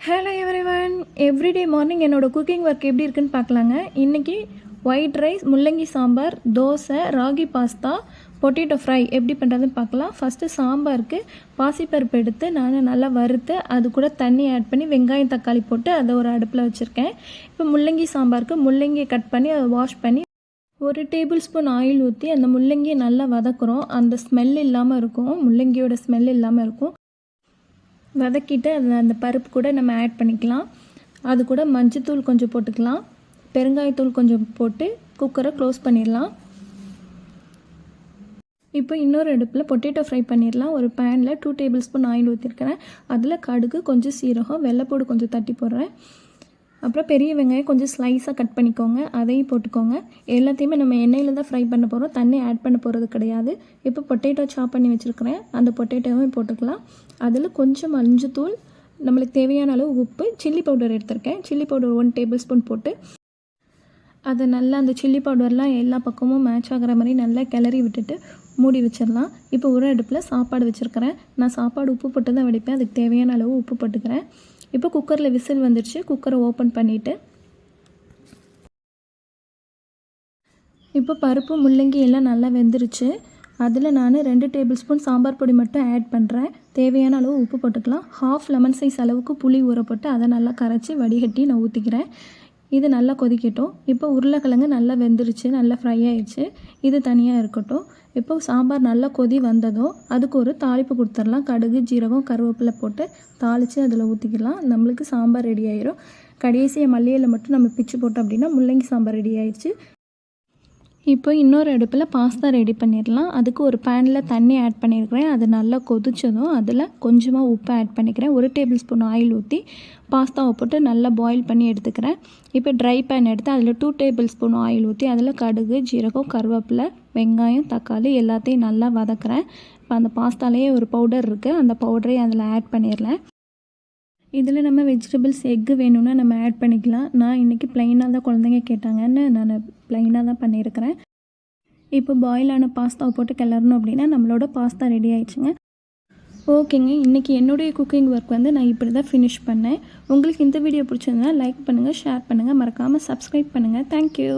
Hello everyone, everyday morning என்னோடய cooking work எப்படி இருக்குன்னு பார்க்கலாங்க. இன்றைக்கி ஒயிட் ரைஸ், முள்ளங்கி sambar, dosa, ragi pasta, potato fry எப்படி பண்ணுறதுன்னு பார்க்கலாம். ஃபஸ்ட்டு சாம்பாருக்கு பாசிப்பருப்பு எடுத்து நான் நல்லா வறுத்து அது கூட தண்ணி ஆட் பண்ணி வெங்காயம் தக்காளி போட்டு அதை ஒரு அடுப்பில் வச்சுருக்கேன். இப்போ முள்ளங்கி சாம்பாருக்கு முள்ளங்கியை கட் பண்ணி அதை வாஷ் பண்ணி 1 டேபிள் ஸ்பூன் ஆயில் ஊற்றி அந்த முள்ளங்கியை நல்லா வதக்குறோம். அந்த ஸ்மெல் இல்லாமல் இருக்கும், முள்ளங்கியோட ஸ்மெல் இல்லாமல் இருக்கும். வதக்கிட்டு அந்த பருப்பு கூட நம்ம ஆட் பண்ணிக்கலாம். அது கூட மஞ்சத்தூள் கொஞ்சம் போட்டுக்கலாம், பெருங்காயத்தூள் கொஞ்சம் போட்டு குக்கரை க்ளோஸ் பண்ணிடலாம். இப்போ இன்னொரு அடுப்பில் பொட்டேட்டோ ஃப்ரை பண்ணிடலாம். ஒரு பேனில் 2 டேபிள் ஸ்பூன் ஆயில் ஊற்றிருக்கிறேன். அதில் கடுகு, கொஞ்சம் சீரகம், வெள்ளைப்பூடு கொஞ்சம் தட்டி போடுறேன். அப்புறம் பெரிய வெங்காயம் கொஞ்சம் ஸ்லைஸாக கட் பண்ணிக்கோங்க, அதையும் போட்டுக்கோங்க. எல்லாத்தையுமே நம்ம எண்ணெயில் தான் ஃப்ரை பண்ண போகிறோம், தண்ணி ஆட் பண்ண போகிறது கிடையாது. இப்போ பொட்டேட்டோ சாப் பண்ணி வச்சுருக்கிறேன், அந்த பொட்டேட்டோவும் போட்டுக்கலாம். அதில் கொஞ்சம் மஞ்சத்தூள், நம்மளுக்கு தேவையான அளவு உப்பு, சில்லி பவுடர் எடுத்திருக்கேன். சில்லி பவுடர் 1 டேபிள் ஸ்பூன் போட்டு அதை நல்லா அந்த சில்லி பவுடர்லாம் எல்லா பக்கமும் மேட்ச் ஆகிற மாதிரி நல்லா கிளறி விட்டுட்டு மூடி வச்சிடலாம். இப்போ ஒரு அடுப்பில் சாப்பாடு வச்சுருக்கிறேன். நான் சாப்பாடு உப்பு போட்டு தான் வடிப்பேன், அதுக்கு தேவையான அளவு உப்பு போட்டுக்கிறேன். இப்போ குக்கரில் விசில் வந்துடுச்சு. குக்கரை ஓப்பன் பண்ணிவிட்டு இப்போ பருப்பு முள்ளங்கி எல்லாம் நல்லா வெந்துருச்சு. அதில் நான் 2 டேபிள் ஸ்பூன் சாம்பார் பொடி மட்டும் ஆட் பண்ணுறேன். தேவையான அளவு உப்பு போட்டுக்கலாம். 1/2 லெமன் சைஸ் அளவுக்கு புளி ஊற போட்டு அதை நல்லா கரைச்சி வடிகட்டி நான் ஊற்றிக்கிறேன். இது நல்லா கொதிக்கட்டும். இப்போ உருளைக்கிழங்கு நல்லா வெந்துருச்சு, நல்லா ஃப்ரை ஆகிடுச்சு. இது தனியாக இருக்கட்டும். இப்போ சாம்பார் நல்லா கொதி வந்ததும் அதுக்கு ஒரு தாளிப்பு கொடுத்துடலாம். கடுகு, ஜீரகம், கருவேப்பிலை போட்டு தாளித்து அதில் ஊற்றிக்கலாம். நம்மளுக்கு சாம்பார் ரெடி ஆயிரும். கடைசியாக மல்லியில் மட்டும் நம்ம பிச்சு போட்டோம் அப்படின்னா முள்ளங்கி சாம்பார் ரெடி ஆயிடுச்சு. இப்போ இன்னொரு அடுப்பில் பாஸ்தா ரெடி பண்ணிடலாம். அதுக்கு ஒரு பேனில் தண்ணி ஆட் பண்ணியிருக்கிறேன். அது நல்லா கொதிச்சதும் அதில் கொஞ்சமாக உப்பு ஆட் பண்ணிக்கிறேன். 1 டேபிள் ஸ்பூன் ஆயில் ஊற்றி பாஸ்தாவை போட்டு நல்லா பாயில் பண்ணி எடுத்துக்கிறேன். இப்போ ட்ரை பேன் எடுத்து அதில் 2 டேபிள் ஸ்பூன் ஆயில் ஊற்றி அதில் கடுகு, ஜீரகம், கருவேப்பிலை, வெங்காயம், தக்காளி எல்லாத்தையும் நல்லா வதக்குறேன். இப்போ அந்த பாஸ்தாலேயே ஒரு பவுடர் இருக்குது, அந்த பவுடரையும் அதில் ஆட் பண்ணிடலாம். இதில் நம்ம வெஜிடபிள்ஸ், எக்கு வேணும்னா நம்ம ஆட் பண்ணிக்கலாம். நான் இன்றைக்கி ப்ளைனாக தான் குழந்தைங்க கேட்டாங்கன்னு நான் ப்ளைனாக தான் பண்ணியிருக்கிறேன். இப்போ பாயிலான பாஸ்தாவை போட்டு கிளறணும் அப்படின்னா நம்மளோட பாஸ்தா ரெடி ஆயிடுச்சுங்க. ஓகேங்க, இன்றைக்கி என்னுடைய குக்கிங் ஒர்க் நான் இப்படி தான் ஃபினிஷ் பண்ணேன். உங்களுக்கு இந்த வீடியோ பிடிச்சிருந்தா லைக் பண்ணுங்கள், ஷேர் பண்ணுங்கள், மறக்காமல் சப்ஸ்கிரைப் பண்ணுங்கள். தேங்க்யூ.